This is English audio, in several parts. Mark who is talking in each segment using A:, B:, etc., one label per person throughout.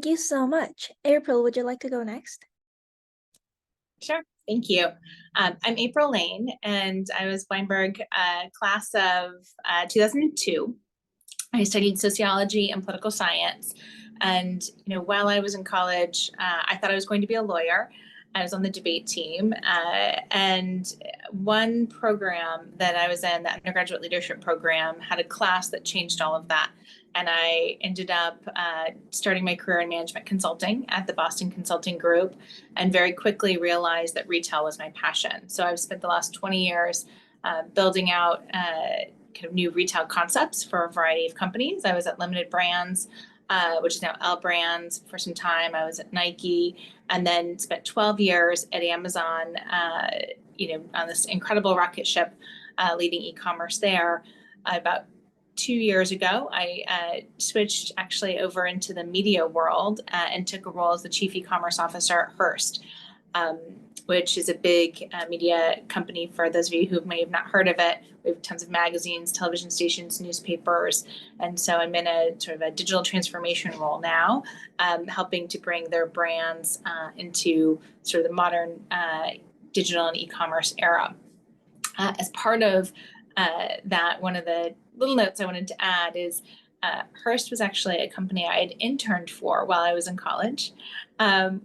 A: Thank you so much. April, would you like to go next?
B: Sure, thank you. I'm April Lane, and I was Weinberg class of 2002. I studied sociology and political science. And while I was in college, I thought I was going to be a lawyer. I was on the debate team, and one program that I was in, the undergraduate leadership program, had a class that changed all of that. And I ended up starting my career in management consulting at the Boston Consulting Group, and very quickly realized that retail was my passion. So I've spent the last 20 years building out kind of new retail concepts for a variety of companies. I was at Limited Brands, which is now L Brands, for some time. I was at Nike, and then spent 12 years at Amazon, on this incredible rocket ship, leading e-commerce there. About 2 years ago, I switched actually over into the media world and took a role as the chief e-commerce officer at Hearst, which is a big media company. For those of you who may have not heard of it, we have tons of magazines, television stations, newspapers. And so I'm in a sort of a digital transformation role now, helping to bring their brands into sort of the modern digital and e-commerce era. As part of that, one of the little notes I wanted to add is Hearst was actually a company I had interned for while I was in college,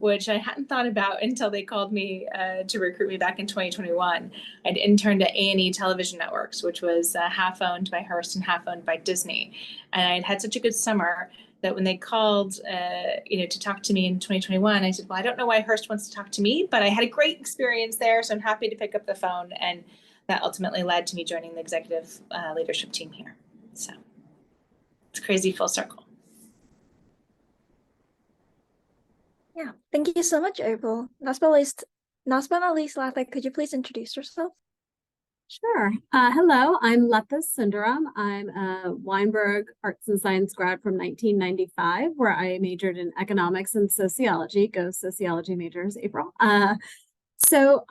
B: which I hadn't thought about until they called me to recruit me back in 2021. I'd interned at A&E Television Networks, which was half owned by Hearst and half owned by Disney. And I'd had such a good summer that when they called, to talk to me in 2021, I said, well, I don't know why Hearst wants to talk to me, but I had a great experience there, so I'm happy to pick up the phone. And that ultimately led to me joining the executive leadership team here. So it's crazy full circle.
A: Yeah, thank you so much, April. Last but not least, Latha, could you please introduce yourself?
C: Sure. Hello, I'm Latha Sundaram. I'm a Weinberg Arts and Science grad from 1995, where I majored in economics and sociology. Go sociology majors, April. So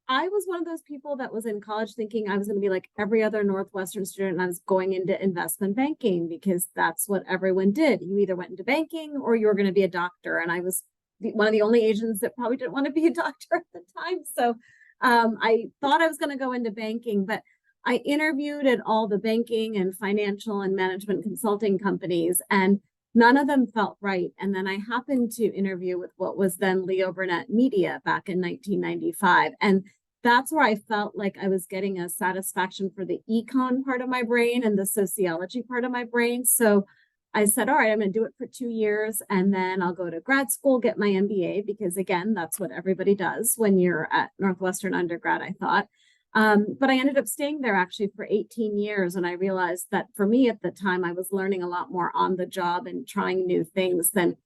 C: I was one of those people that was in college thinking I was going to be like every other Northwestern student, and I was going into investment banking because that's what everyone did. You either went into banking or you were going to be a doctor. And I was one of the only Asians that probably didn't want to be a doctor at the time. So I thought I was going to go into banking, but I interviewed at all the banking and financial and management consulting companies, and none of them felt right. And then I happened to interview with what was then Leo Burnett Media back in 1995. And that's where I felt like I was getting a satisfaction for the econ part of my brain and the sociology part of my brain. So I said, all right, I'm going to do it for 2 years, and then I'll go to grad school, get my MBA, because again, that's what everybody does when you're at Northwestern undergrad, I thought. But I ended up staying there actually for 18 years. And I realized that for me at the time, I was learning a lot more on the job and trying new things than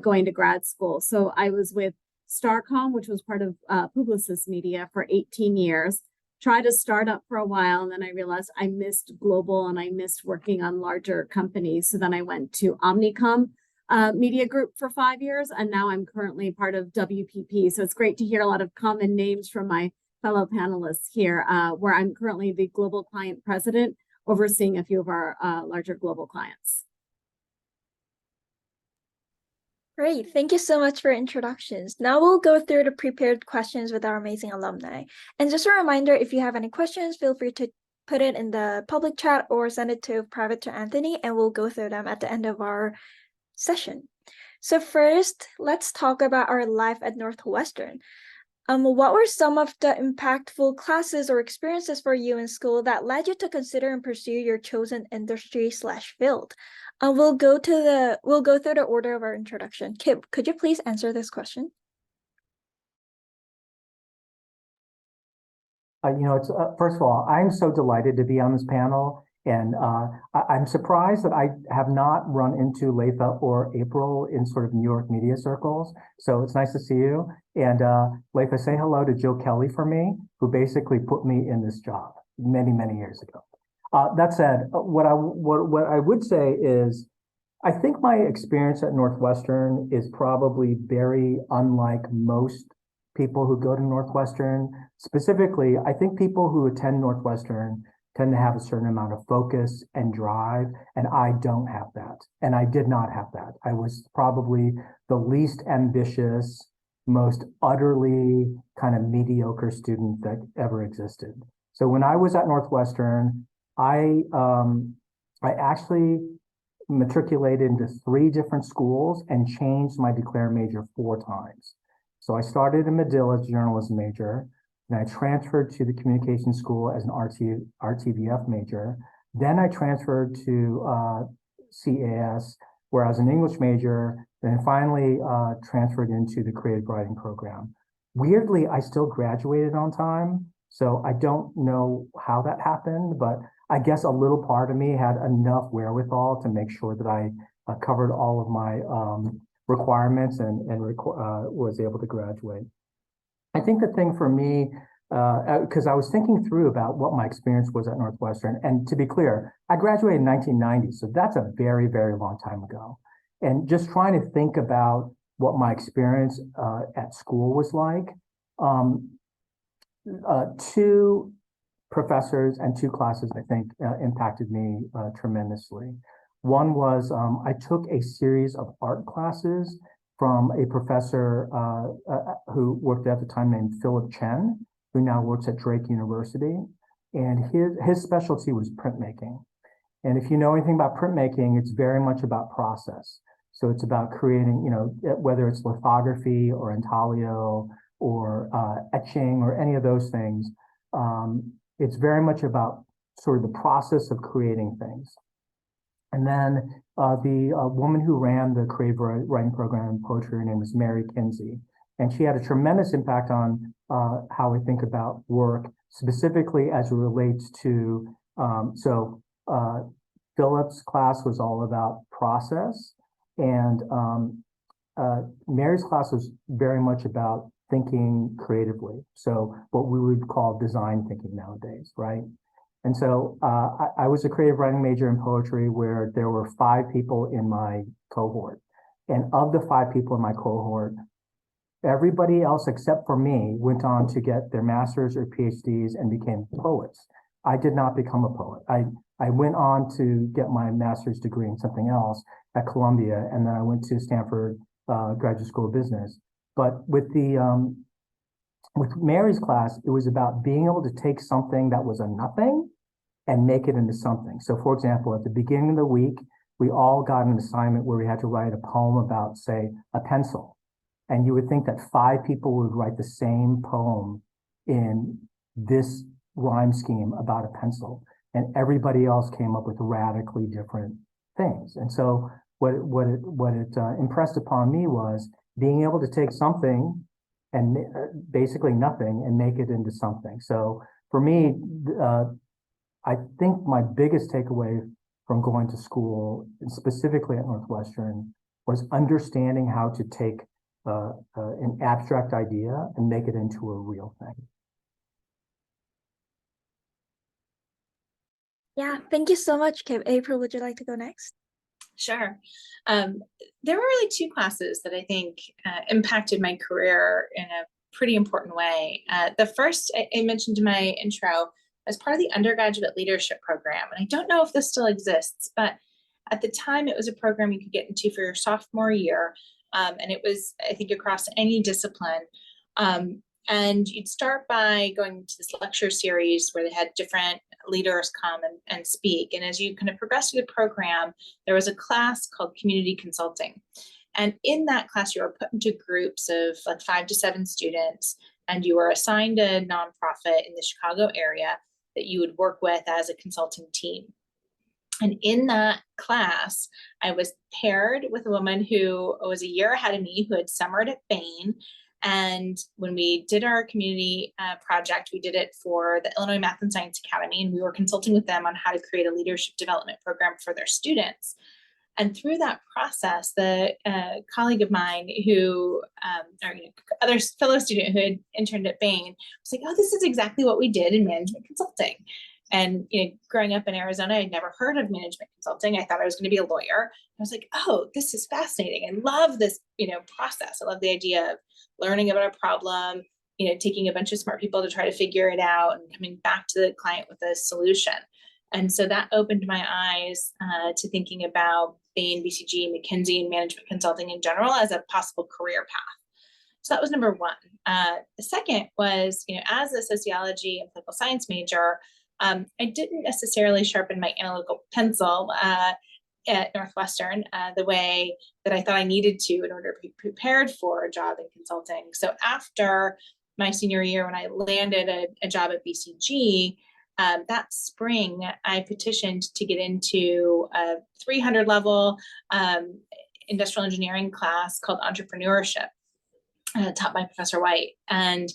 C: going to grad school. So I was with Starcom, which was part of Publicis Media, for 18 years. Tried a startup for a while, and then I realized I missed global and I missed working on larger companies. So then I went to Omnicom Media Group for 5 years, and now I'm currently part of WPP. So it's great to hear a lot of common names from my fellow panelists here, where I'm currently the global client president, overseeing a few of our larger global clients.
A: Great, thank you so much for introductions. Now we'll go through the prepared questions with our amazing alumni. And just a reminder, if you have any questions, feel free to put it in the public chat or send it to private to Anthony, and we'll go through them at the end of our session. So first, let's talk about our life at Northwestern. What were some of the impactful classes or experiences for you in school that led you to consider and pursue your chosen industry/field? We'll go through the order of our introduction. Kip, could you please answer this question?
D: It's first of all, I'm so delighted to be on this panel, and I'm surprised that I have not run into Latha or April in sort of New York media circles. So it's nice to see you. And Latha, say hello to Joe Kelly for me, who basically put me in this job many, many years ago. That said, what I would say is, I think my experience at Northwestern is probably very unlike most people who go to Northwestern. Specifically, I think people who attend Northwestern tend to have a certain amount of focus and drive, and I don't have that. And I did not have that. I was probably the least ambitious, most utterly kind of mediocre student that ever existed. So when I was at Northwestern, I actually matriculated into 3 different schools and changed my declared major 4 times. So I started in Medill as a journalism major, and I transferred to the communication school as an RTVF major. Then I transferred to CAS, where I was an English major, and then finally transferred into the creative writing program. Weirdly, I still graduated on time, so I don't know how that happened, but I guess a little part of me had enough wherewithal to make sure that I covered all of my requirements and was able to graduate. I think the thing for me, because I was thinking through about what my experience was at Northwestern, and to be clear, I graduated in 1990, so that's a very, very long time ago. And just trying to think about what my experience at school was like, 2 professors and 2 classes, I think, impacted me tremendously. One was I took a series of art classes from a professor who worked at the time named Philip Chen, who now works at Drake University. And his specialty was printmaking. And if you know anything about printmaking, it's very much about process. So it's about creating, whether it's lithography or intaglio or etching or any of those things. It's very much about sort of the process of creating things. And then the woman who ran the creative writing program in poetry, her name was Mary Kinsey. And she had a tremendous impact on how I think about work, specifically as it relates to, Philip's class was all about process, and Mary's class was very much about thinking creatively. So what we would call design thinking nowadays, right? And so I was a creative writing major in poetry where there were 5 people in my cohort. And of the 5 people in my cohort, everybody else except for me went on to get their master's or PhDs and became poets. I did not become a poet. I went on to get my master's degree in something else at Columbia, and then I went to Stanford Graduate School of Business. But with Mary's class, it was about being able to take something that was a nothing and make it into something. So for example, at the beginning of the week, we all got an assignment where we had to write a poem about, say, a pencil. And you would think that 5 people would write the same poem in this rhyme scheme about a pencil, and everybody else came up with radically different things. And so what it impressed upon me was being able to take something and basically nothing and make it into something. So for me, I think my biggest takeaway from going to school, and specifically at Northwestern, was understanding how to take an abstract idea and make it into a real thing.
A: Yeah, thank you so much, Kip. April, would you like to go next?
B: Sure. There were really 2 classes that I think impacted my career in a pretty important way. The first I mentioned in my intro as part of the undergraduate leadership program. And I don't know if this still exists, but at the time it was a program you could get into for your sophomore year. And it was, I think, across any discipline. And you'd start by going to this lecture series where they had different leaders come and speak. And as you kind of progress through the program, there was a class called community consulting. And in that class, you were put into groups of like 5 to 7 students, and you were assigned a nonprofit in the Chicago area that you would work with as a consulting team. And in that class, I was paired with a woman who was a year ahead of me, who had summered at Bain. And when we did our community project, we did it for the Illinois Math and Science Academy, and we were consulting with them on how to create a leadership development program for their students. And through that process, the colleague of mine who, other fellow student who had interned at Bain was like, oh, this is exactly what we did in management consulting. And growing up in Arizona, I'd never heard of management consulting. I thought I was going to be a lawyer. I was like, oh, this is fascinating. I love this, process. I love the idea of learning about a problem, taking a bunch of smart people to try to figure it out and coming back to the client with a solution. And so that opened my eyes to thinking about Bain, BCG, McKinsey, and management consulting in general as a possible career path. So that was number one. The second was, as a sociology and political science major, I didn't necessarily sharpen my analytical pencil at Northwestern the way that I thought I needed to in order to be prepared for a job in consulting. So after my senior year, when I landed a job at BCG, that spring, I petitioned to get into a 300 level industrial engineering class called entrepreneurship, taught by Professor White. And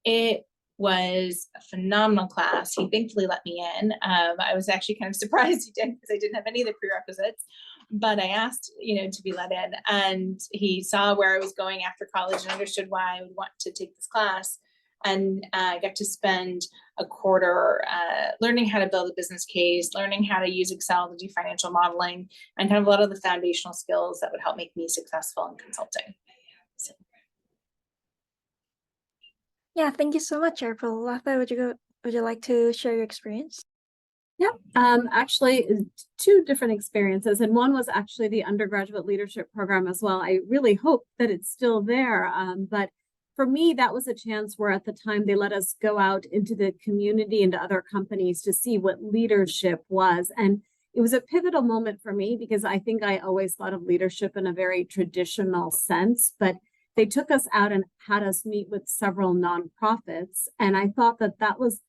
B: it was a phenomenal class. He thankfully let me in. I was actually kind of surprised he did because I didn't have any of the prerequisites, but I asked, to be let in, and he saw where I was going after college and understood why I would want to take this class. And I got to spend a quarter learning how to build a business case, learning how to use Excel to do financial modeling, and kind of a lot of the foundational skills that would help make me successful in consulting. So.
A: Yeah, thank you so much, April. Latha, would you like to share your experience?
C: Yeah, actually, two different experiences, and one was actually the undergraduate leadership program as well. I really hope that it's still there, but for me, that was a chance where at the time they let us go out into the community and to other companies to see what leadership was. And it was a pivotal moment for me because I think I always thought of leadership in a very traditional sense, but they took us out and had us meet with several nonprofits. And I thought that that was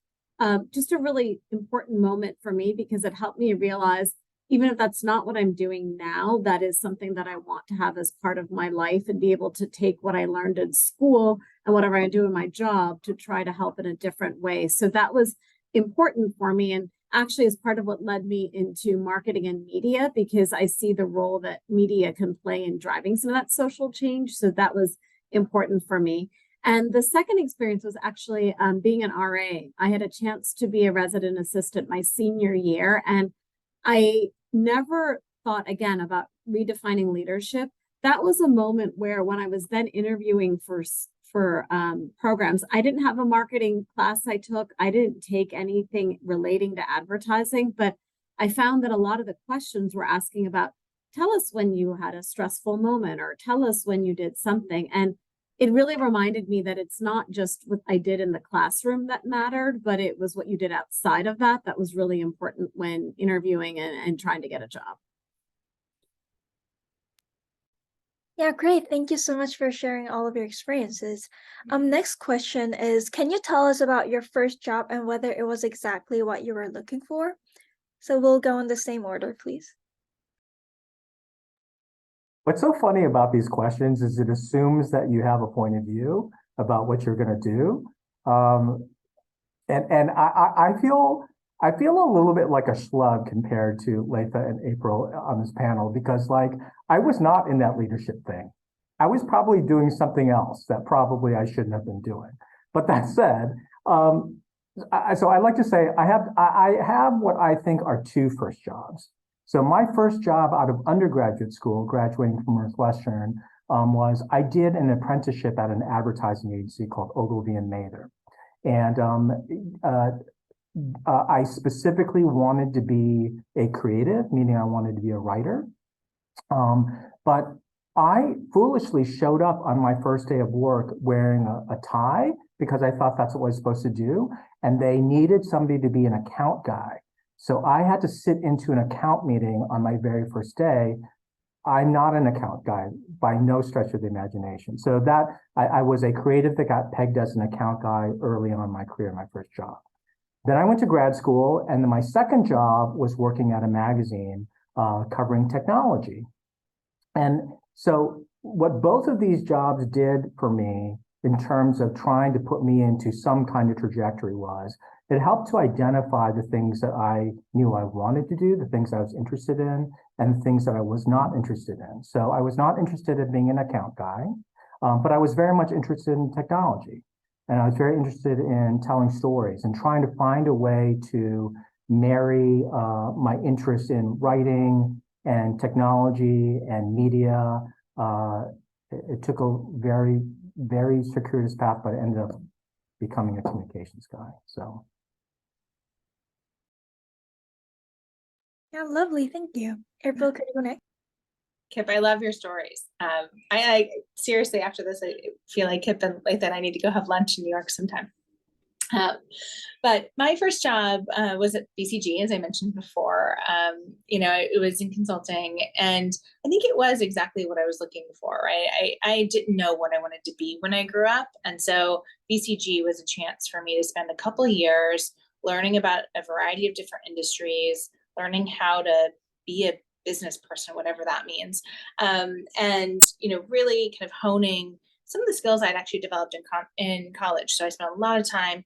C: just a really important moment for me because it helped me realize, even if that's not what I'm doing now, that is something that I want to have as part of my life and be able to take what I learned in school and whatever I do in my job to try to help in a different way. So that was important for me, and actually is part of what led me into marketing and media, because I see the role that media can play in driving some of that social change. So that was important for me. And the second experience was actually being an RA. I had a chance to be a resident assistant my senior year, and I never thought again about redefining leadership. That was a moment where when I was then interviewing for programs, I didn't have a marketing class I took. I didn't take anything relating to advertising, but I found that a lot of the questions were asking about, tell us when you had a stressful moment, or tell us when you did something. And it really reminded me that it's not just what I did in the classroom that mattered, but it was what you did outside of that that was really important when interviewing and trying to get a job.
A: Yeah, great. Thank you so much for sharing all of your experiences. Next question is, can you tell us about your first job and whether it was exactly what you were looking for? So we'll go in the same order, please.
D: What's so funny about these questions is it assumes that you have a point of view about what you're going to do. And I feel a little bit like a schlub compared to Latha and April on this panel, because like I was not in that leadership thing. I was probably doing something else that probably I shouldn't have been doing. But that said, so I like to say I have what I think are two first jobs. So my first job out of undergraduate school, graduating from Northwestern, was I did an apprenticeship at an advertising agency called Ogilvy and Mather. And I specifically wanted to be a creative, meaning I wanted to be a writer. But I foolishly showed up on my first day of work wearing a tie because I thought that's what I was supposed to do. And they needed somebody to be an account guy. So I had to sit into an account meeting on my very first day. I'm not an account guy by no stretch of the imagination. So that I was a creative that got pegged as an account guy early on in my career, my first job. Then I went to grad school, and then my second job was working at a magazine covering technology. And so what both of these jobs did for me in terms of trying to put me into some kind of trajectory was it helped to identify the things that I knew I wanted to do, the things I was interested in, and the things that I was not interested in. So I was not interested in being an account guy, but I was very much interested in technology. And I was very interested in telling stories and trying to find a way to marry my interest in writing and technology and media. It took a very, very circuitous path, but it ended up becoming a communications guy. So.
A: Yeah, lovely. Thank you. April, could you go next?
B: Kip, I love your stories. I seriously, after this, I feel like Kip and Lathan, I need to go have lunch in New York sometime. But my first job was at BCG, as I mentioned before. It was in consulting, and I think it was exactly what I was looking for, right? I didn't know what I wanted to be when I grew up. And so BCG was a chance for me to spend a couple of years learning about a variety of different industries, learning how to be a business person, whatever that means. Really kind of honing some of the skills I'd actually developed in college. So I spent a lot of time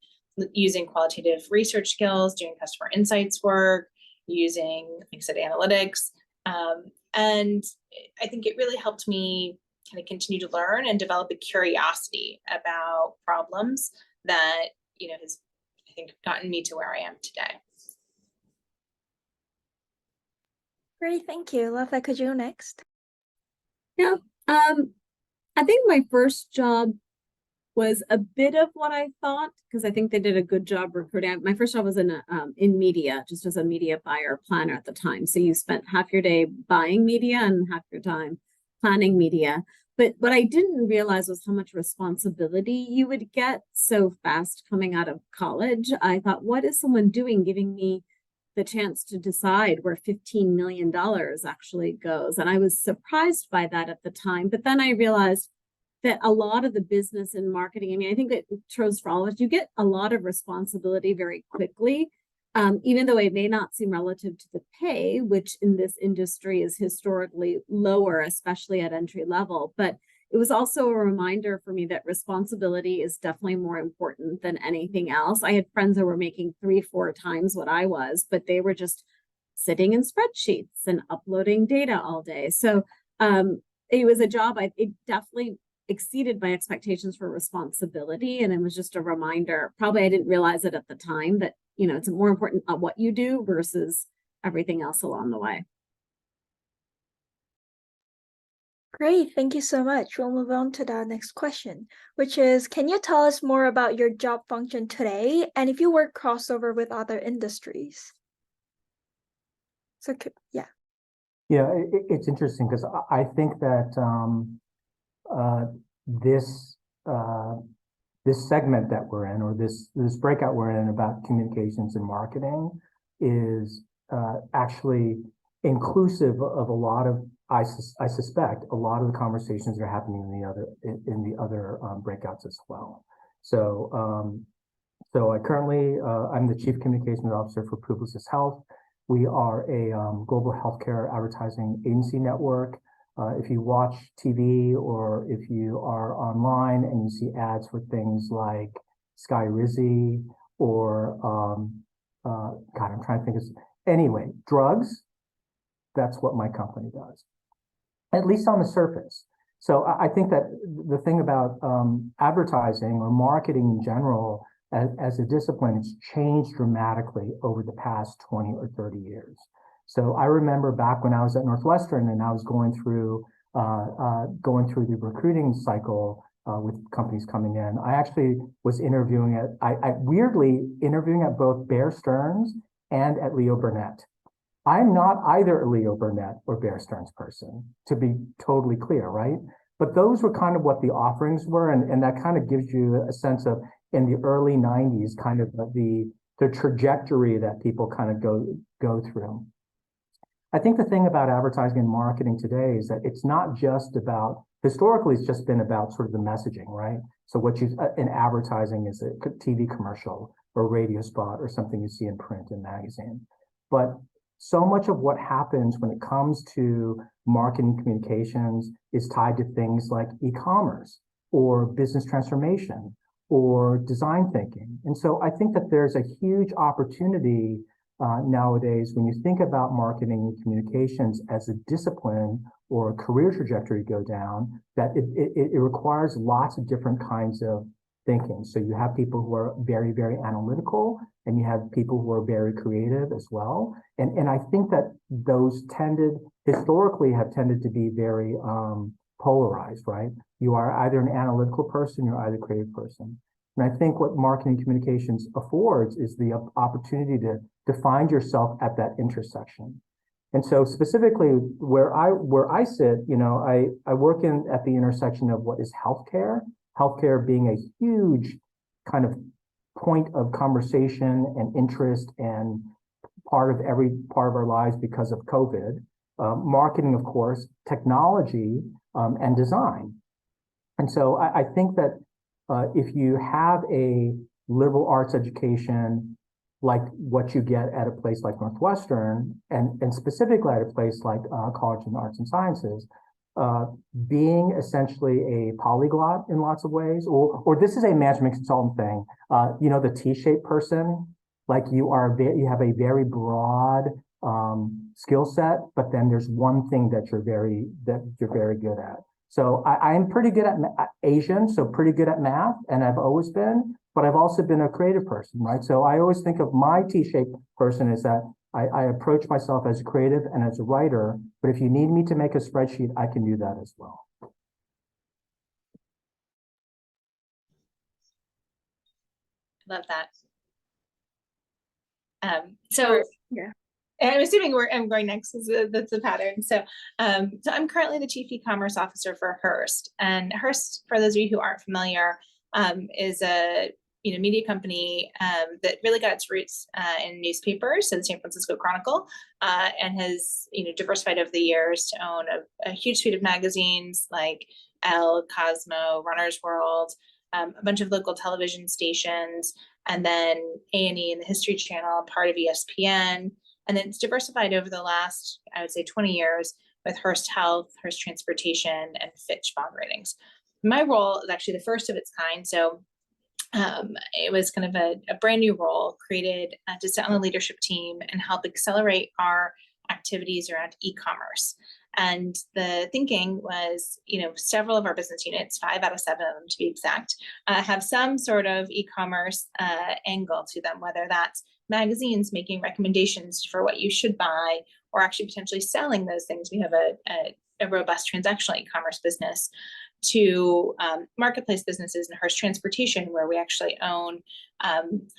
B: using qualitative research skills, doing customer insights work, using, like I said, analytics. And I think it really helped me kind of continue to learn and develop a curiosity about problems that, has, I think, gotten me to where I am today.
A: Great, thank you. Latha, could you go next?
C: Yeah. I think my first job was a bit of what I thought, because I think they did a good job recruiting. My first job was in media, just as a media buyer planner at the time. So you spent half your day buying media and half your time planning media. But what I didn't realize was how much responsibility you would get so fast coming out of college. I thought, what is someone doing giving me the chance to decide where $15 million actually goes? And I was surprised by that at the time. But then I realized that a lot of the business and marketing, I think it shows for all of us, you get a lot of responsibility very quickly, even though it may not seem relative to the pay, which in this industry is historically lower, especially at entry level. But it was also a reminder for me that responsibility is definitely more important than anything else. I had friends that were making 3-4 times what I was, but they were just sitting in spreadsheets and uploading data all day. So it was a job, it definitely exceeded my expectations for responsibility. And it was just a reminder, probably I didn't realize it at the time, that, it's more important on what you do versus everything else along the way.
A: Great, thank you so much. We'll move on to the next question, which is, can you tell us more about your job function today and if you work crossover with other industries? So, yeah.
D: Yeah, it's interesting because I think that this segment that we're in, or this breakout we're in about communications and marketing, is actually inclusive of a lot of, I suspect, a lot of the conversations that are happening in the other breakouts as well. So I currently I'm the Chief Communications Officer for Publicis Health. We are a global healthcare advertising agency network. If you watch TV or if you are online and you see ads for things like Sky Rizzy or God, I'm trying to think of, anyway, drugs, that's what my company does, at least on the surface. So I think that the thing about advertising or marketing in general as a discipline, it's changed dramatically over the past 20 or 30 years. So I remember back when I was at Northwestern and I was going through the recruiting cycle with companies coming in. I actually was interviewing weirdly interviewing at both Bear Stearns and at Leo Burnett. I'm not either a Leo Burnett or Bear Stearns person, to be totally clear, right? But those were kind of what the offerings were, and that kind of gives you a sense of, in the early 90s, kind of the trajectory that people kind of go through. I think the thing about advertising and marketing today is that it's not just about, historically, it's just been about sort of the messaging, right? So what you, in advertising is a TV commercial or radio spot or something you see in print and magazine. But so much of what happens when it comes to marketing communications is tied to things like e-commerce or business transformation or design thinking. And so I think that there's a huge opportunity nowadays when you think about marketing and communications as a discipline or a career trajectory go down, that it requires lots of different kinds of thinking. So you have people who are very, very analytical, and you have people who are very creative as well. And I think that those historically have tended to be very polarized, right? You are either an analytical person, you're either a creative person. And I think what marketing communications affords is the opportunity to find yourself at that intersection. And so specifically where I sit, I work at the intersection of what is healthcare being a huge kind of point of conversation and interest and part of every part of our lives because of COVID. Marketing, of course, technology, and design. And so I think that if you have a liberal arts education like what you get at a place like Northwestern, and specifically at a place like College of the Arts and Sciences, being essentially a polyglot in lots of ways, or this is a management consultant thing, the T-shaped person, like you have a very broad skill set, but then there's one thing that you're very good at. So I'm pretty good at Asian, so pretty good at math, and I've always been, but I've also been a creative person, right? So I always think of my T-shaped person is that I approach myself as a creative and as a writer, but if you need me to make a spreadsheet, I can do that as well.
B: Love that. So
A: yeah.
B: I'm assuming I'm going next because that's the pattern. So I'm currently the Chief E-commerce Officer for Hearst. And Hearst, for those of you who aren't familiar, is a media company that really got its roots in newspapers, so the San Francisco Chronicle, and has diversified over the years to own a huge suite of magazines like Elle, Cosmo, Runner's World, a bunch of local television stations, and then A&E and the History Channel, part of ESPN. And then it's diversified over the last, I would say, 20 years with Hearst Health, Hearst Transportation, and Fitch bond ratings. My role is actually the first of its kind. So it was kind of a brand new role created to sit on the leadership team and help accelerate our activities around e-commerce. And the thinking was, several of our business units, 5 out of 7 of them to be exact, have some sort of e-commerce angle to them, whether that's magazines making recommendations for what you should buy, or actually potentially selling those things. We have a robust transactional e-commerce business, to marketplace businesses in Hearst Transportation, where we actually own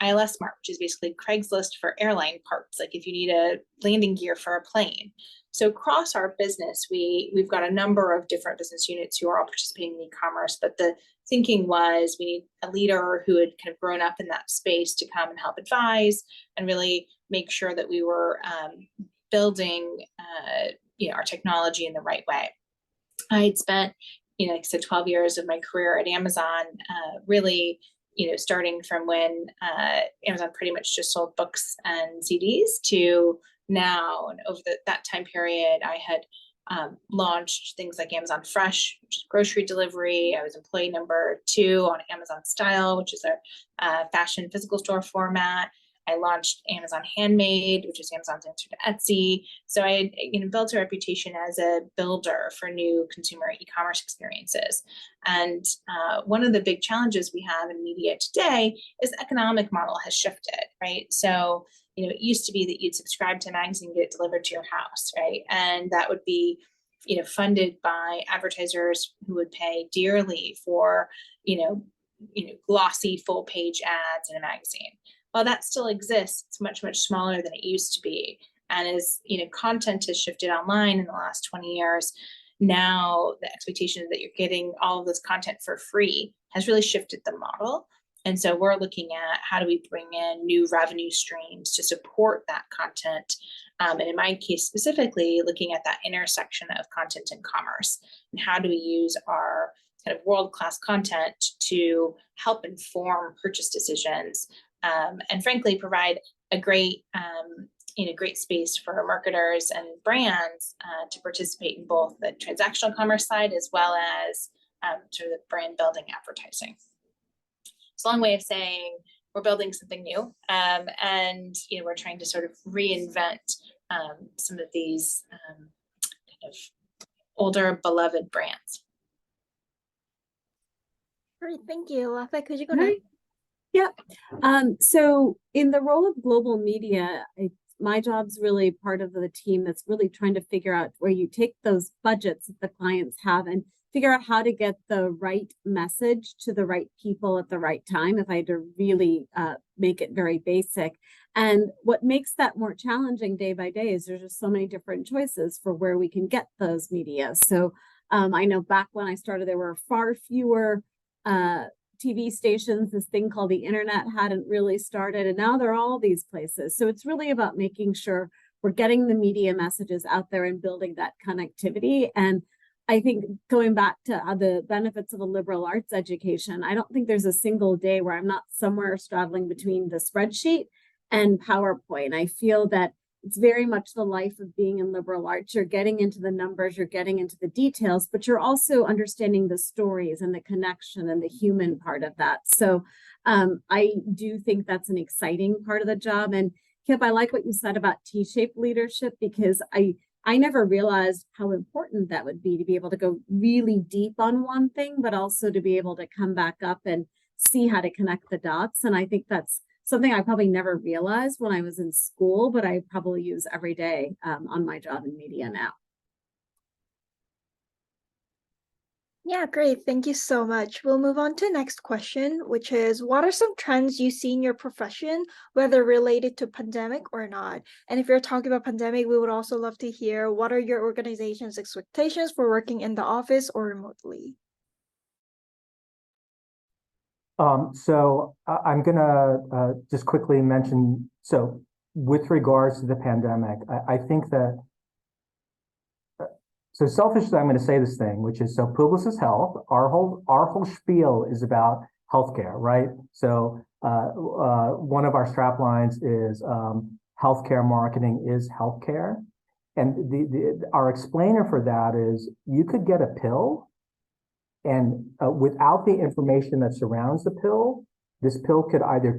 B: ILS Smart, which is basically Craigslist for airline parts, like if you need a landing gear for a plane. So across our business, we've got a number of different business units who are all participating in e-commerce, but the thinking was we need a leader who had kind of grown up in that space to come and help advise and really make sure that we were building our technology in the right way. I had spent, like I said, 12 years of my career at Amazon, really, starting from when Amazon pretty much just sold books and CDs to now. And over that time period, I had launched things like Amazon Fresh, which is grocery delivery. I was employee number 2 on Amazon Style, which is our fashion physical store format. I launched Amazon Handmade, which is Amazon's answer to Etsy. So I had built a reputation as a builder for new consumer e-commerce experiences. And one of the big challenges we have in media today is the economic model has shifted, right? So, it used to be that you'd subscribe to a magazine and get it delivered to your house, right? And that would be, funded by advertisers who would pay dearly for, glossy full page ads in a magazine. While that still exists, it's much, much smaller than it used to be. And as content has shifted online in the last 20 years, now the expectation is that you're getting all of this content for free has really shifted the model. And so we're looking at how do we bring in new revenue streams to support that content. And in my case specifically, looking at that intersection of content and commerce, and how do we use our kind of world-class content to help inform purchase decisions, and frankly, provide a great, great space for marketers and brands to participate in both the transactional commerce side as well as sort of the brand building advertising. It's a long way of saying we're building something new, and we're trying to sort of reinvent some of these kind of older beloved brands.
A: Great, thank you. Lafa, could you go next?
C: Yep. So in the role of global media, my job's really part of the team that's really trying to figure out where you take those budgets that the clients have and figure out how to get the right message to the right people at the right time, if I had to really make it very basic. And what makes that more challenging day by day is there's just so many different choices for where we can get those media. So I know back when I started, there were far fewer TV stations. This thing called the internet hadn't really started, and now there are all these places. So it's really about making sure we're getting the media messages out there and building that connectivity. And I think going back to the benefits of a liberal arts education, I don't think there's a single day where I'm not somewhere straddling between the spreadsheet and PowerPoint. I feel that it's very much the life of being in liberal arts. You're getting into the numbers, you're getting into the details, but you're also understanding the stories and the connection and the human part of that. So I do think that's an exciting part of the job. And Kip, I like what you said about T-shaped leadership, because I never realized how important that would be to be able to go really deep on one thing, but also to be able to come back up and see how to connect the dots. And I think that's something I probably never realized when I was in school, but I probably use every day on my job in media now.
A: Yeah, great. Thank you so much. We'll move on to the next question, which is, what are some trends you see in your profession, whether related to pandemic or not? And if you're talking about pandemic, we would also love to hear, what are your organization's expectations for working in the office or remotely?
D: So I'm gonna just quickly mention, so with regards to the pandemic, I think that, so selfishly, I'm going to say this thing, which is, so Publicis Health, our whole spiel is about healthcare, right? So one of our strap lines is healthcare marketing is healthcare. And our explainer for that is, you could get a pill, and without the information that surrounds the pill, this pill could either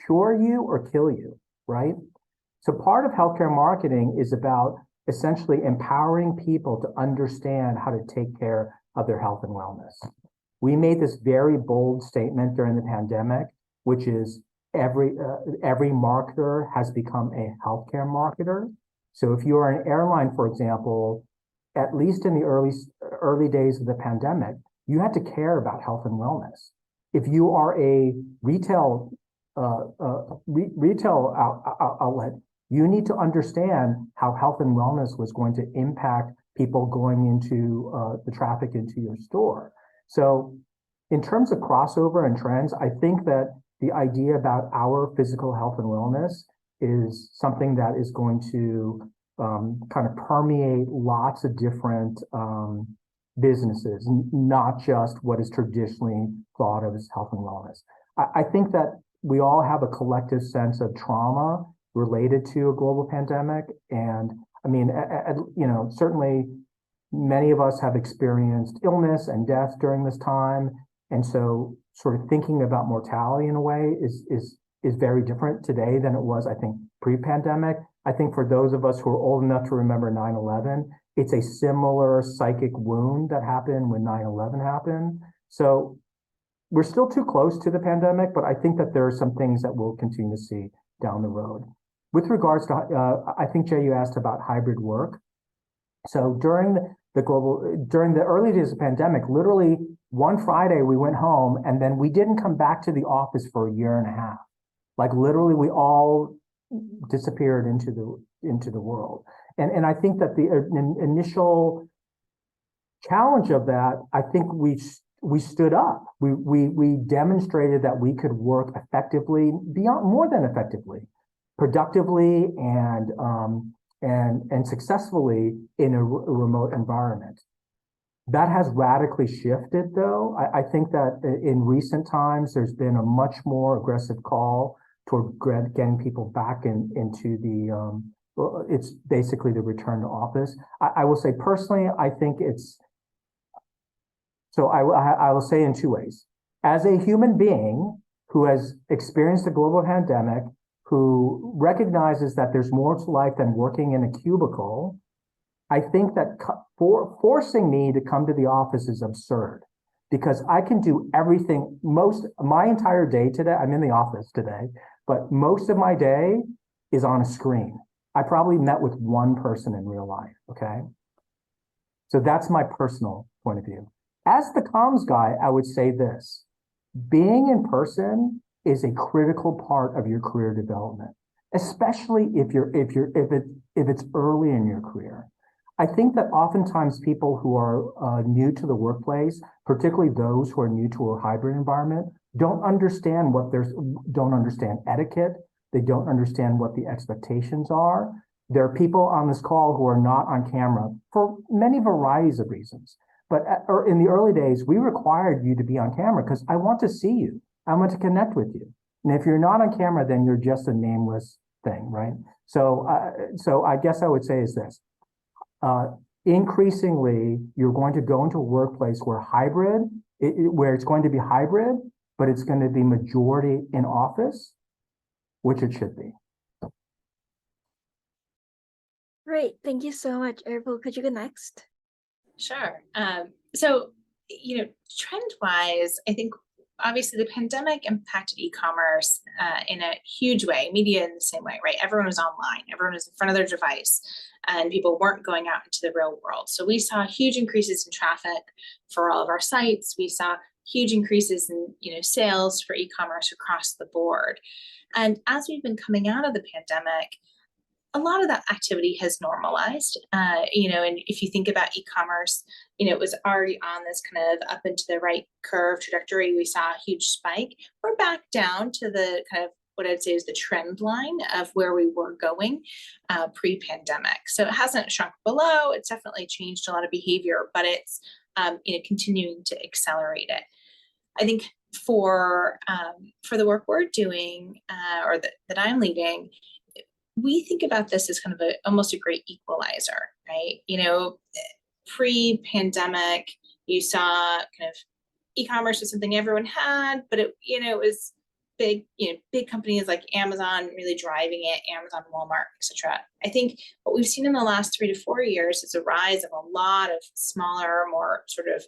D: cure you or kill you, right? So part of healthcare marketing is about essentially empowering people to understand how to take care of their health and wellness. We made this very bold statement during the pandemic, which is every marketer has become a healthcare marketer. So if you are an airline, for example, at least in the early days of the pandemic, you had to care about health and wellness. If you are a retail outlet, you need to understand how health and wellness was going to impact people going into the traffic into your store. So in terms of crossover and trends, I think that the idea about our physical health and wellness is something that is going to kind of permeate lots of different businesses, not just what is traditionally thought of as health and wellness. I think that we all have a collective sense of trauma related to a global pandemic. And I mean, you know, certainly many of us have experienced illness and death during this time. And so sort of thinking about mortality in a way is very different today than it was, I think, pre-pandemic. I think for those of us who are old enough to remember 9/11, it's a similar psychic wound that happened when 9/11 happened. So we're still too close to the pandemic, but I think that there are some things that we'll continue to see down the road. With regards to, I think, Jay, you asked about hybrid work. So during the early days of the pandemic, literally one Friday we went home, and then we didn't come back to the office for a year and a half. Like literally we all disappeared into the world. And I think that the initial challenge of that, I think we stood up. We demonstrated that we could work effectively, beyond more than effectively, productively and successfully in a remote environment. That has radically shifted, though. I think that in recent times, there's been a much more aggressive call toward getting people back into the, it's basically the return to office. I will say personally, I think it's, so I will say in two ways. As a human being who has experienced a global pandemic, who recognizes that there's more to life than working in a cubicle, I think that forcing me to come to the office is absurd, because I can do everything, my entire day today, I'm in the office today, but most of my day is on a screen. I probably met with one person in real life, okay? So that's my personal point of view. As the comms guy, I would say this: being in person is a critical part of your career development, especially if it's early in your career. I think that oftentimes people who are new to the workplace, particularly those who are new to a hybrid environment, don't understand don't understand etiquette. They don't understand what the expectations are. There are people on this call who are not on camera for many varieties of reasons. But in the early days, we required you to be on camera because I want to see you. I want to connect with you. And if you're not on camera, then you're just a nameless thing, right? So I guess I would say is this. Increasingly, you're going to go into a workplace where where it's going to be hybrid, but it's going to be majority in office, which it should be.
A: Great. Thank you so much. April, could you go next?
B: Sure. So, trend-wise, I think obviously the pandemic impacted e-commerce in a huge way, media in the same way, right? Everyone was online, everyone was in front of their device, and people weren't going out into the real world. So we saw huge increases in traffic for all of our sites. We saw huge increases in sales for e-commerce across the board. And as we've been coming out of the pandemic, a lot of that activity has normalized, and if you think about e-commerce, it was already on this kind of up into the right curve trajectory. We saw a huge spike. We're back down to the kind of what I'd say is the trend line of where we were going pre-pandemic. So it hasn't shrunk below. It's definitely changed a lot of behavior, but it's continuing to accelerate it. I think for the work we're doing or that I'm leading, we think about this as kind of almost a great equalizer, right? Pre-pandemic, you saw kind of e-commerce was something everyone had, but it was big, big companies like Amazon really driving it, Amazon, Walmart, etc. I think what we've seen in the last 3 to 4 years is a rise of a lot of smaller, more sort of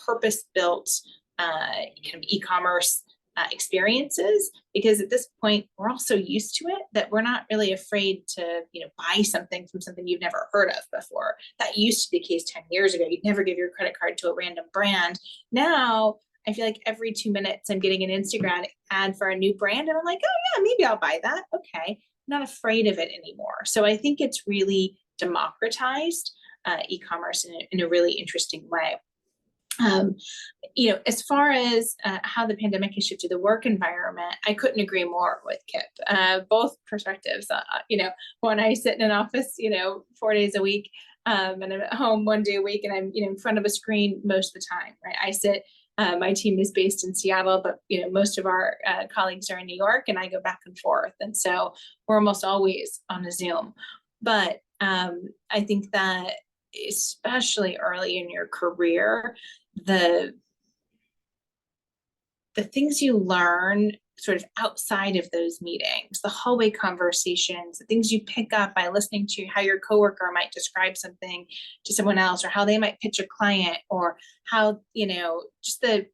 B: purpose-built kind of e-commerce experiences, because at this point we're all so used to it that we're not really afraid to buy something from something you've never heard of before. That used to be the case 10 years ago. You'd never give your credit card to a random brand. Now I feel like every 2 minutes I'm getting an Instagram ad for a new brand and I'm like, oh yeah, maybe I'll buy that. Okay, I'm not afraid of it anymore. So I think it's really democratized e-commerce in a really interesting way. As far as how the pandemic has shifted the work environment, I couldn't agree more with Kip. Both perspectives. When I sit in an office, 4 days a week, and I'm at home 1 day a week, and I'm in front of a screen most of the time. Right? My team is based in Seattle, but most of our colleagues are in New York, and I go back and forth, and so we're almost always on a Zoom. But I think that especially early in your career, the things you learn sort of outside of those meetings, the hallway conversations, the things you pick up by listening to how your coworker might describe something to someone else, or how they might pitch a client, or how, just I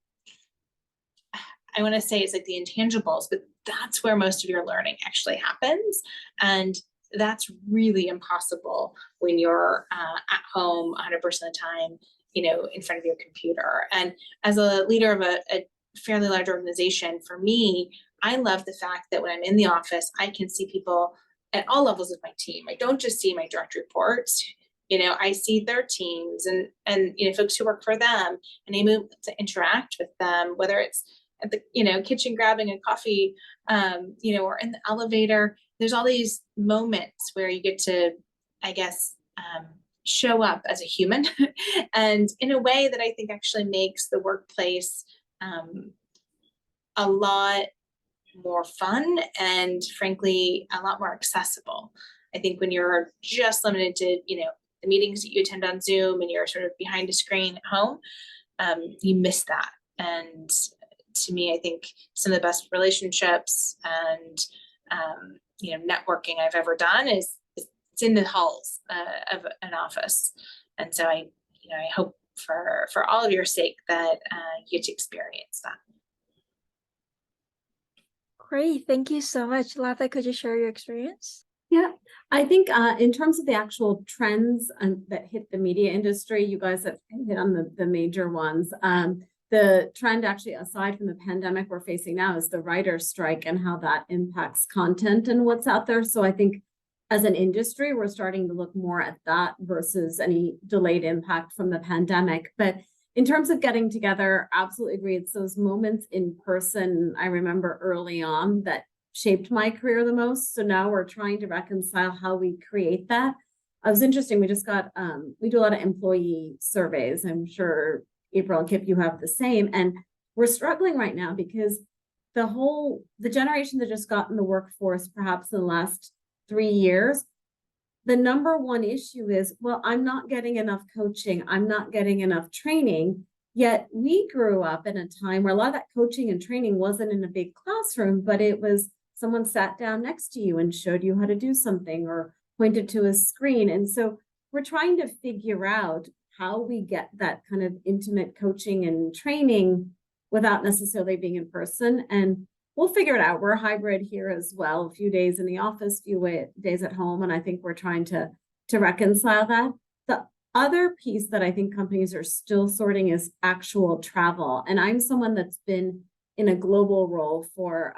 B: want to say it's like the intangibles, but that's where most of your learning actually happens. And that's really impossible when you're at home 100% of the time, in front of your computer. And as a leader of a fairly large organization, for me, I love the fact that when I'm in the office, I can see people at all levels of my team. I don't just see my direct reports. I see their teams and folks who work for them, and I'm able to interact with them, whether it's at the kitchen grabbing a coffee, or in the elevator. There's all these moments where you get to, I guess, show up as a human, and in a way that I think actually makes the workplace a lot more fun and, frankly, a lot more accessible. I think when you're just limited to, the meetings that you attend on Zoom and you're sort of behind a screen at home, you miss that. And to me, I think some of the best relationships and networking I've ever done is it's in the halls of an office. And so I hope for all of your sake that you get to experience that.
A: Great. Thank you so much. Latha, could you share your experience?
C: Yeah, I think in terms of the actual trends that hit the media industry, you guys have hit on the major ones. The trend actually, aside from the pandemic we're facing now, is the writer's strike and how that impacts content and what's out there. So I think as an industry, we're starting to look more at that versus any delayed impact from the pandemic. But in terms of getting together, absolutely agree. It's those moments in person I remember early on that shaped my career the most. So now we're trying to reconcile how we create that. It was interesting. We just got, we do a lot of employee surveys. I'm sure April and Kip, you have the same. And we're struggling right now because the generation that just got in the workforce, perhaps in the last 3 years, the number one issue is, well, I'm not getting enough coaching. I'm not getting enough training. Yet we grew up in a time where a lot of that coaching and training wasn't in a big classroom, but it was someone sat down next to you and showed you how to do something or pointed to a screen. And so we're trying to figure out how we get that kind of intimate coaching and training without necessarily being in person. And we'll figure it out. We're hybrid here as well, a few days in the office, few days at home. And I think we're trying to reconcile that. The other piece that I think companies are still sorting is actual travel. And I'm someone that's been in a global role for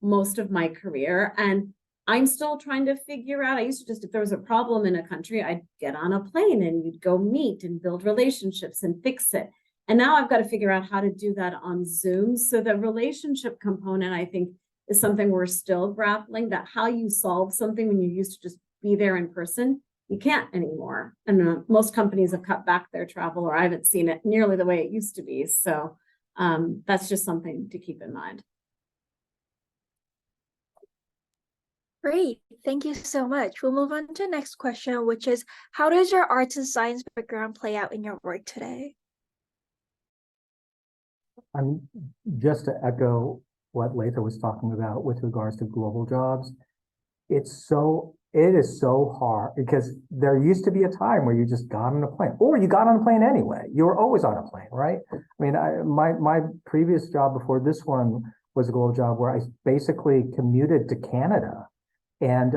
C: most of my career. And I'm still trying to figure out, I used to just, if there was a problem in a country, I'd get on a plane and you'd go meet and build relationships and fix it. And now I've got to figure out how to do that on Zoom. So the relationship component, I think, is something we're still grappling, that how you solve something when you used to just be there in person, you can't anymore. And most companies have cut back their travel, or I haven't seen it nearly the way it used to be. So that's just something to keep in mind.
A: Great, thank you so much. We'll move on to the next question, which is, how does your arts and science background play out in your work today?
D: Just to echo what Latha was talking about with regards to global jobs, it is so hard because there used to be a time where you just got on a plane, or you got on a plane anyway. You were always on a plane, right? I mean, my previous job before this one was a global job where I basically commuted to Canada, and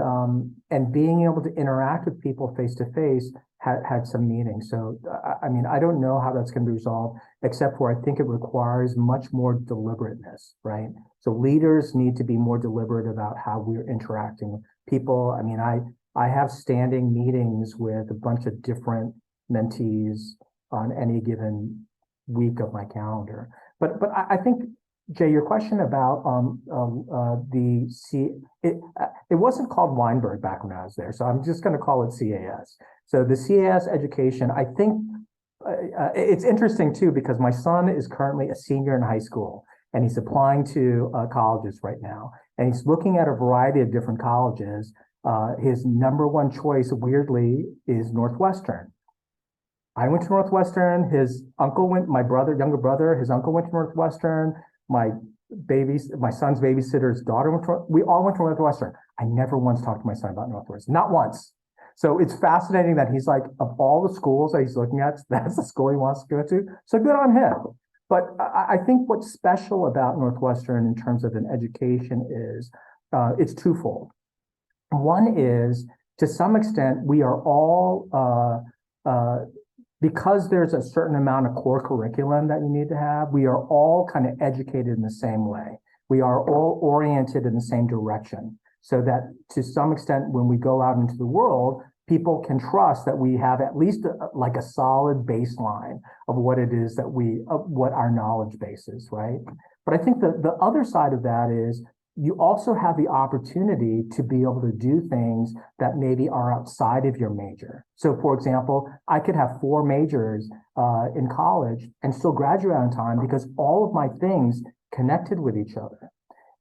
D: being able to interact with people face to face had some meaning. So, I mean, I don't know how that's going to be resolved, except for I think it requires much more deliberateness, right? So leaders need to be more deliberate about how we're interacting with people. I mean, I have standing meetings with a bunch of different mentees on any given week of my calendar. But I think, Jay, your question about it wasn't called Weinberg back when I was there, so I'm just going to call it CAS. So the CAS education, I think it's interesting too, because my son is currently a senior in high school and he's applying to colleges right now, and he's looking at a variety of different colleges. His number one choice, weirdly, is Northwestern. I went to Northwestern. His uncle went. My younger brother, his uncle went to Northwestern. My son's babysitter's daughter we all went to Northwestern. I never once talked to my son about Northwestern, not once. So it's fascinating that he's like, of all the schools that he's looking at, that's the school he wants to go to. So good on him. But I think what's special about Northwestern in terms of an education is it's twofold. One is, to some extent, we are all because there's a certain amount of core curriculum that you need to have, we are all kind of educated in the same way. We are all oriented in the same direction, so that to some extent, when we go out into the world, people can trust that we have at least like a solid baseline of what it is that what our knowledge base is, right? But I think the other side of that is, you also have the opportunity to be able to do things that maybe are outside of your major. So for example, I could have 4 majors in college and still graduate on time because all of my things connected with each other.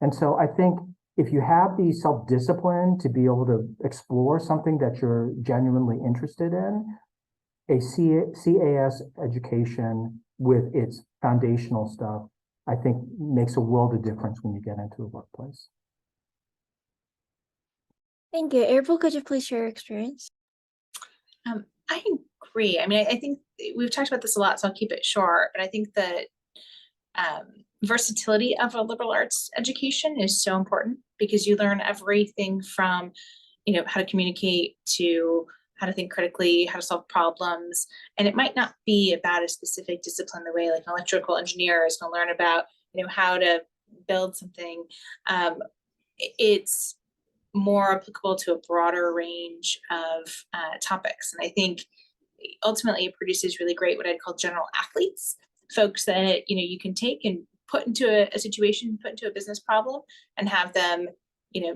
D: And so I think if you have the self-discipline to be able to explore something that you're genuinely interested in, a CAS education with its foundational stuff, I think makes a world of difference when you get into the workplace.
A: Thank you. April, could you please share your experience?
B: I agree. I mean, I think we've talked about this a lot, so I'll keep it short, but I think that versatility of a liberal arts education is so important, because you learn everything from how to communicate, to how to think critically, how to solve problems. And it might not be about a specific discipline the way like an electrical engineer is going to learn about, how to build something. It's more applicable to a broader range of topics. And I think ultimately it produces really great, what I'd call general athletes, folks that, you can take and put into a situation, put into a business problem and have them,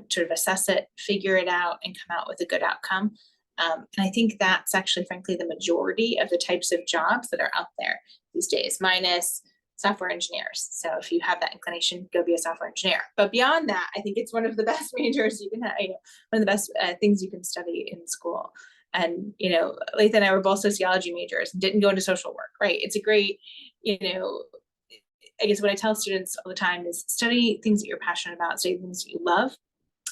B: sort of assess it, figure it out and come out with a good outcome. And I think that's actually, frankly, the majority of the types of jobs that are out there these days, minus software engineers. So if you have that inclination, go be a software engineer. But beyond that, I think it's one of the best majors you can have, one of the best things you can study in school. And, Latha and I were both sociology majors and didn't go into social work, right? It's a great, I guess what I tell students all the time is study things that you're passionate about, study things that you love,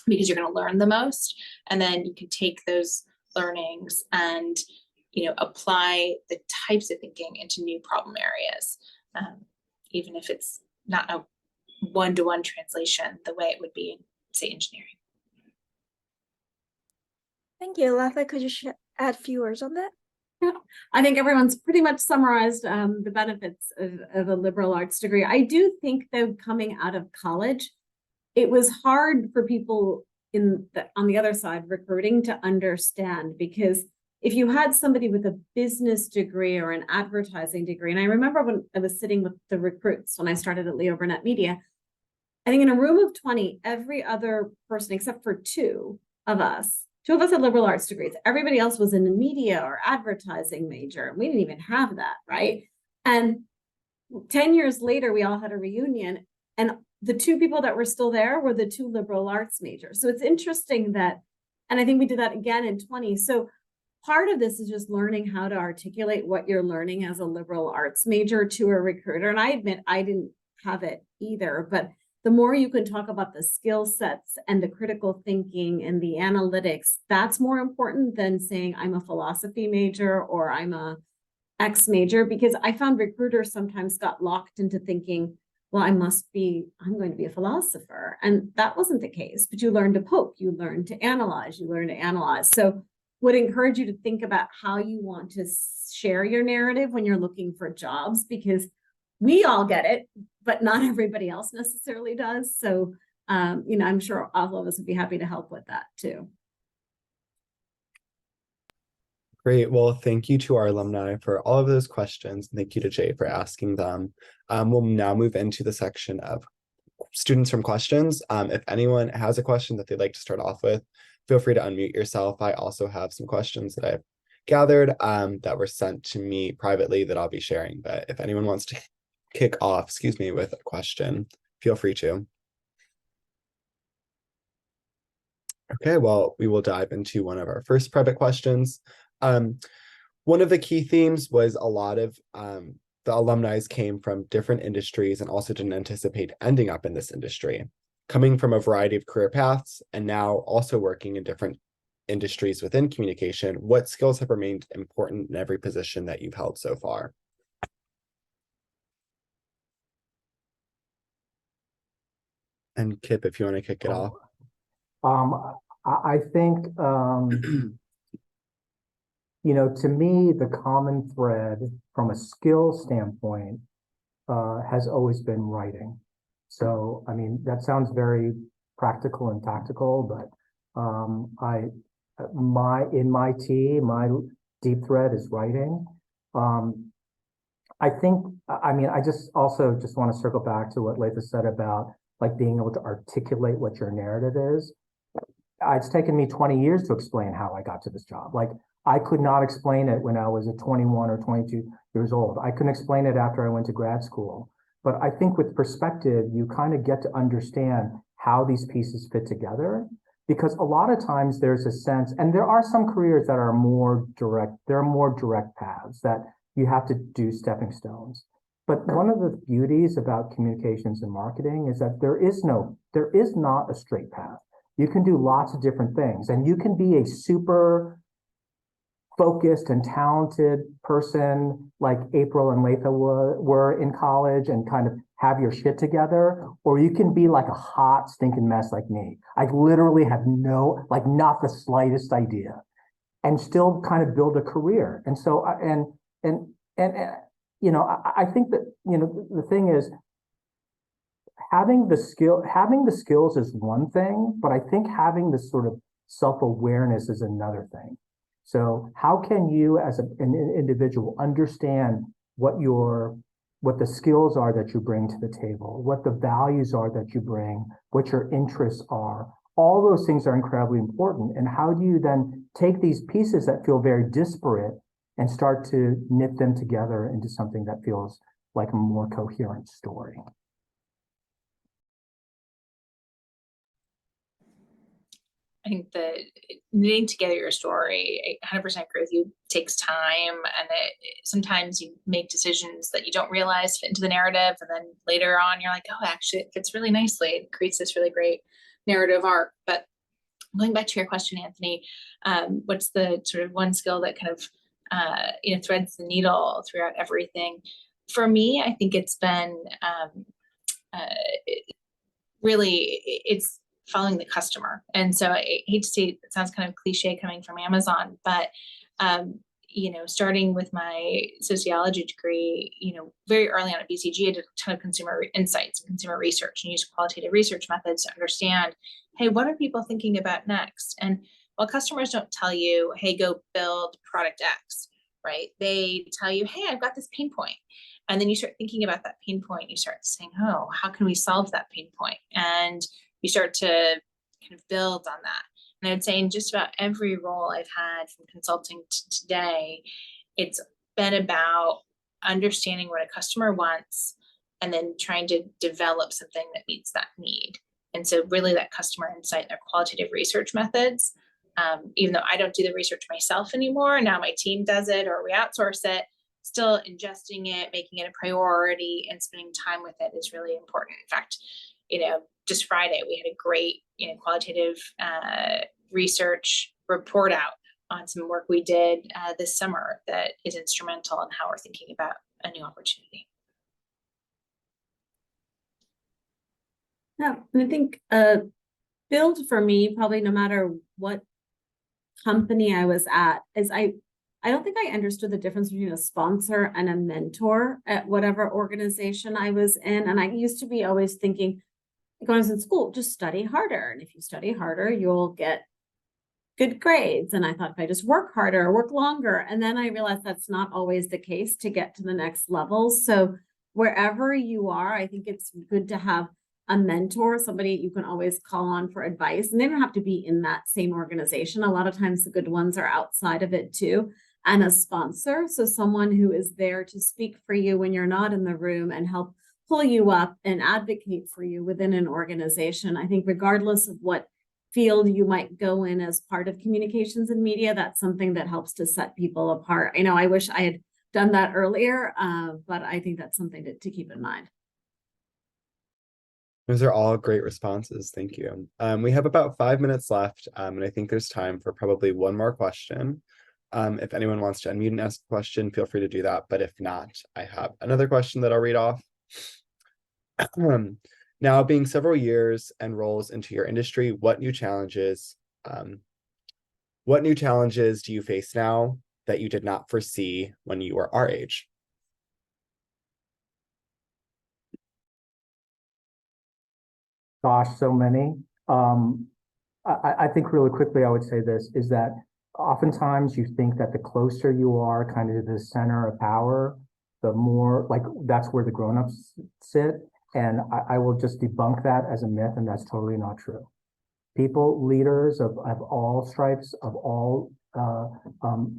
B: because you're going to learn the most. And then you can take those learnings and, apply the types of thinking into new problem areas. Even if it's not a one-to-one translation the way it would be in, say, engineering.
A: Thank you. Latha, could you add a few words on that?
C: Yeah, I think everyone's pretty much summarized the benefits of a liberal arts degree. I do think, though, coming out of college, it was hard for people on the other side, recruiting, to understand, because if you had somebody with a business degree or an advertising degree, and I remember when I was sitting with the recruits when I started at Leo Burnett Media, I think in a room of 20, every other person except for two of us had liberal arts degrees. Everybody else was in a media or advertising major. We didn't even have that, right? And 10 years later, we all had a reunion, and the two people that were still there were the two liberal arts majors. So it's interesting that, and I think we did that again in 20. So part of this is just learning how to articulate what you're learning as a liberal arts major to a recruiter. And I admit I didn't have it either, but the more you can talk about the skill sets and the critical thinking and the analytics, that's more important than saying I'm a philosophy major or I'm a X major, because I found recruiters sometimes got locked into thinking, well, I'm going to be a philosopher. And that wasn't the case, but you learn to poke, you learn to analyze. So would encourage you to think about how you want to share your narrative when you're looking for jobs, because we all get it, but not everybody else necessarily does. So, I'm sure all of us would be happy to help with that too.
E: Great. Well, thank you to our alumni for all of those questions. Thank you to Jay for asking them. We'll now move into the section of students from questions. If anyone has a question that they'd like to start off with, feel free to unmute yourself. I also have some questions that I've gathered that were sent to me privately that I'll be sharing. But if anyone wants to kick off, with a question, feel free to. Okay, well, we will dive into one of our first private questions. One of the key themes was a lot of the alumni came from different industries and also didn't anticipate ending up in this industry, coming from a variety of career paths and now also working in different industries within communication. What skills have remained important in every position that you've held so far? And Kip, if you want to kick it off.
D: I think, to me, the common thread from a skill standpoint has always been writing. So, I mean, that sounds very practical and tactical, but my deep thread is writing. I think, I just want to circle back to what Latha said about like being able to articulate what your narrative is. It's taken me 20 years to explain how I got to this job. Like, I could not explain it when I was 21 or 22 years old. I couldn't explain it after I went to grad school. But I think with perspective, you kind of get to understand how these pieces fit together, because a lot of times there's a sense, and there are some careers that are more direct, there are more direct paths that you have to do stepping stones. But one of the beauties about communications and marketing is that there is not a straight path. You can do lots of different things, and you can be a super focused and talented person like April and Latha were in college and kind of have your shit together, or you can be like a hot stinking mess like me. I literally have not the slightest idea, and still kind of build a career. And so, I think that, the thing is, having the skills is one thing, but I think having this sort of self-awareness is another thing. So how can you as an individual understand what the skills are that you bring to the table, what the values are that you bring, what your interests are? All those things are incredibly important. And how do you then take these pieces that feel very disparate and start to knit them together into something that feels like a more coherent story?
B: I think that knitting together your story, I 100% agree with you, takes time, and sometimes you make decisions that you don't realize fit into the narrative, and then later on you're like, oh, actually it fits really nicely. It creates this really great narrative arc. But going back to your question, Anthony, what's the sort of one skill that kind of threads the needle throughout everything? For me, I think it's been really, it's following the customer. And so I hate to say, it sounds kind of cliche coming from Amazon, but starting with my sociology degree, very early on at BCG, I did a ton of consumer insights and consumer research, and used qualitative research methods to understand, hey, what are people thinking about next? And while customers don't tell you, hey, go build product X, right? They tell you, hey, I've got this pain point. And then you start thinking about that pain point. You start saying, oh, how can we solve that pain point? And you start to kind of build on that. And I would say in just about every role I've had from consulting to today, it's been about understanding what a customer wants and then trying to develop something that meets that need. And so really that customer insight, their qualitative research methods, even though I don't do the research myself anymore, now my team does it or we outsource it, still ingesting it, making it a priority, and spending time with it is really important. In fact, just Friday, we had a great, qualitative research report out on some work we did this summer that is instrumental in how we're thinking about a new opportunity.
C: Yeah, and I think build for me, probably no matter what company I was at, is I don't think I understood the difference between a sponsor and a mentor at whatever organization I was in. And I used to be always thinking, when I was in school, just study harder. And if you study harder, you'll get good grades. And I thought if I just work harder, work longer. And then I realized that's not always the case to get to the next level. So wherever you are, I think it's good to have a mentor, somebody you can always call on for advice. And they don't have to be in that same organization. A lot of times the good ones are outside of it too. And a sponsor, so someone who is there to speak for you when you're not in the room and help pull you up and advocate for you within an organization. I think regardless of what field you might go in as part of communications and media, that's something that helps to set people apart. I know I wish I had done that earlier, but I think that's something to keep in mind.
E: Those are all great responses. Thank you. We have about 5 minutes left, and I think there's time for probably one more question. If anyone wants to unmute and ask a question, feel free to do that. But if not, I have another question that I'll read off. Now, being several years and roles into your industry, what new challenges do you face now that you did not foresee when you were our age?
D: Gosh, so many. I think really quickly, I would say this is that oftentimes you think that the closer you are kind of to the center of power, the more like that's where the grownups sit. And I will just debunk that as a myth, and that's totally not true. People, leaders of all stripes, of all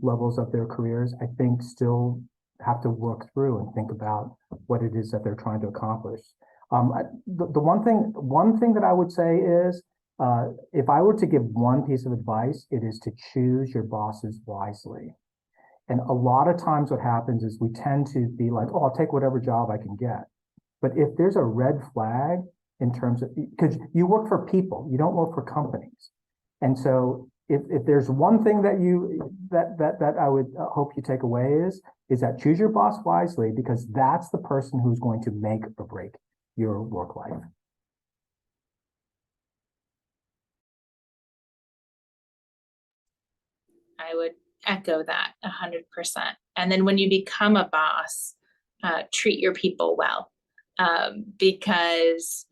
D: levels of their careers, I think still have to work through and think about what it is that they're trying to accomplish. The one thing that I would say is, if I were to give one piece of advice, it is to choose your bosses wisely. And a lot of times what happens is we tend to be like, oh, I'll take whatever job I can get. But if there's a red flag in terms of, because you work for people, you don't work for companies. And so if there's one thing that I would hope you take away is that choose your boss wisely, because that's the person who's going to make or break your work life.
B: I would echo that 100%. And then when you become a boss, treat your people well, because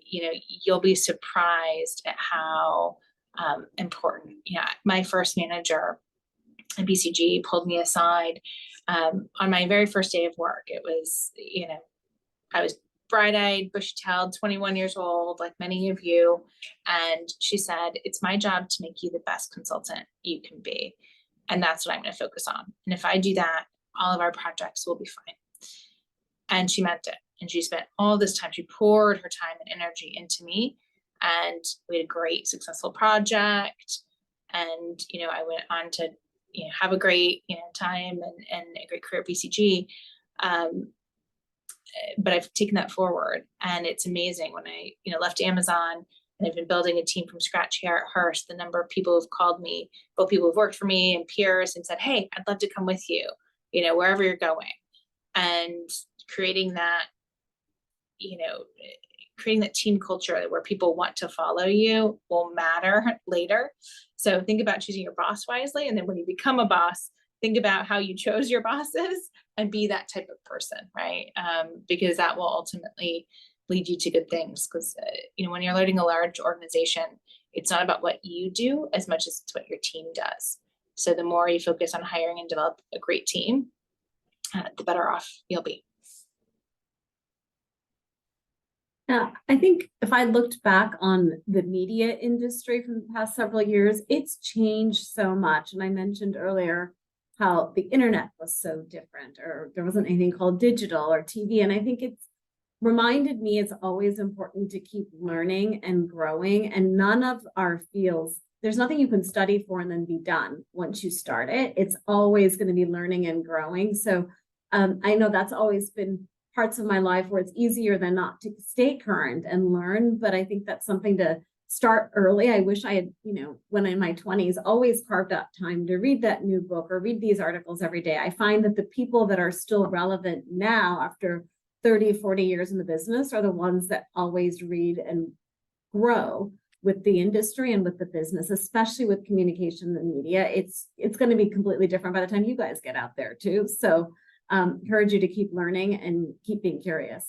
B: you'll be surprised at how important. My first manager at BCG pulled me aside on my very first day of work. It was, I was bright-eyed, bushy-tailed, 21 years old, like many of you. And she said, it's my job to make you the best consultant you can be. And that's what I'm going to focus on. And if I do that, all of our projects will be fine. And she meant it. And she spent all this time, she poured her time and energy into me. And we had a great, successful project. And, I went on to, have a great, time and a great career at BCG. But I've taken that forward, and it's amazing when I, left Amazon and I've been building a team from scratch here at Hearst. The number of people who've called me, both people who've worked for me and peers, and said, hey, I'd love to come with you, wherever you're going. And creating that, creating that team culture where people want to follow you will matter later. So think about choosing your boss wisely. And then when you become a boss, think about how you chose your bosses and be that type of person, right? Because that will ultimately lead you to good things. Because, when you're leading a large organization, it's not about what you do as much as it's what your team does. So the more you focus on hiring and develop a great team, the better off you'll be.
C: Now, I think if I looked back on the media industry from the past several years, it's changed so much. And I mentioned earlier how the internet was so different, or there wasn't anything called digital or TV. And I think it's reminded me it's always important to keep learning and growing. And none of our fields, there's nothing you can study for and then be done once you start it. It's always going to be learning and growing. So I know that's always been parts of my life where it's easier than not to stay current and learn. But I think that's something to start early. I wish I had, when in my 20s, always carved out time to read that new book or read these articles every day. I find that the people that are still relevant now after 30, 40 years in the business are the ones that always read and grow with the industry and with the business, especially with communication and media. It's going to be completely different by the time you guys get out there too. So encourage you to keep learning and keep being curious.